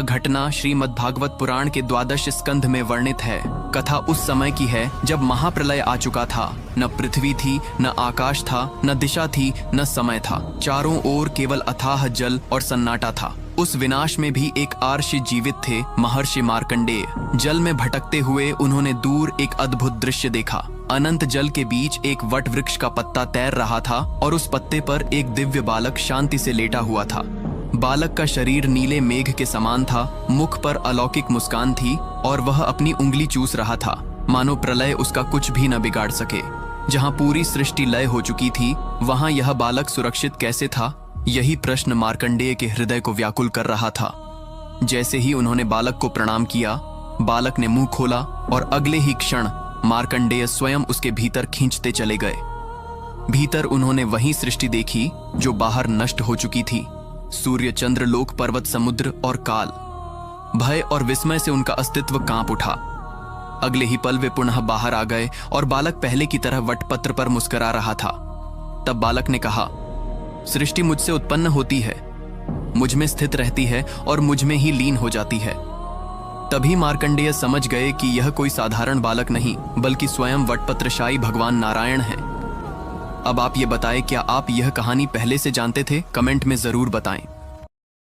घटना श्रीमद् भागवत पुराण के 12 स्कंध में वर्णित है। कथा उस समय की है जब महाप्रलय आ चुका था। न पृथ्वी थी, न आकाश था, न दिशा थी, न समय था। चारों ओर केवल अथाह जल और सन्नाटा था। उस विनाश में भी एक आर्षि जीवित थे, महर्षि मार्कंडेय। जल में भटकते हुए उन्होंने दूर एक अद्भुत दृश्य देखा। अनंत जल के बीच एक वट वृक्ष का पत्ता तैर रहा था और उस पत्ते पर एक दिव्य बालक शांति से लेटा हुआ था। बालक का शरीर नीले मेघ के समान था, मुख पर अलौकिक मुस्कान थी और वह अपनी उंगली चूस रहा था, मानो प्रलय उसका कुछ भी न बिगाड़ सके। जहाँ पूरी सृष्टि लय हो चुकी थी, वहाँ यह बालक सुरक्षित कैसे था? यही प्रश्न मार्कंडेय के हृदय को व्याकुल कर रहा था। जैसे ही उन्होंने बालक को प्रणाम किया, बालक ने मुंह खोला और अगले ही क्षण मार्कंडेय स्वयं उसके भीतर खींचते चले गए। भीतर उन्होंने वही सृष्टि देखी जो बाहर नष्ट हो चुकी थी। सूर्य, चंद्र, लोक, पर्वत, समुद्र और काल। भय और विस्मय से उनका अस्तित्व कांप उठा। अगले ही पल वे पुनः बाहर आ गए और बालक पहले की तरह वटपत्र पर मुस्कुरा रहा था। तब बालक ने कहा, सृष्टि मुझसे उत्पन्न होती है, मुझ में स्थित रहती है और मुझ में ही लीन हो जाती है। तभी मार्कंडेय समझ गए कि यह कोई साधारण बालक नहीं, बल्कि स्वयं वटपत्रशाही भगवान नारायण हैं। अब आप ये बताएं, क्या आप यह कहानी पहले से जानते थे? कमेंट में जरूर बताएं।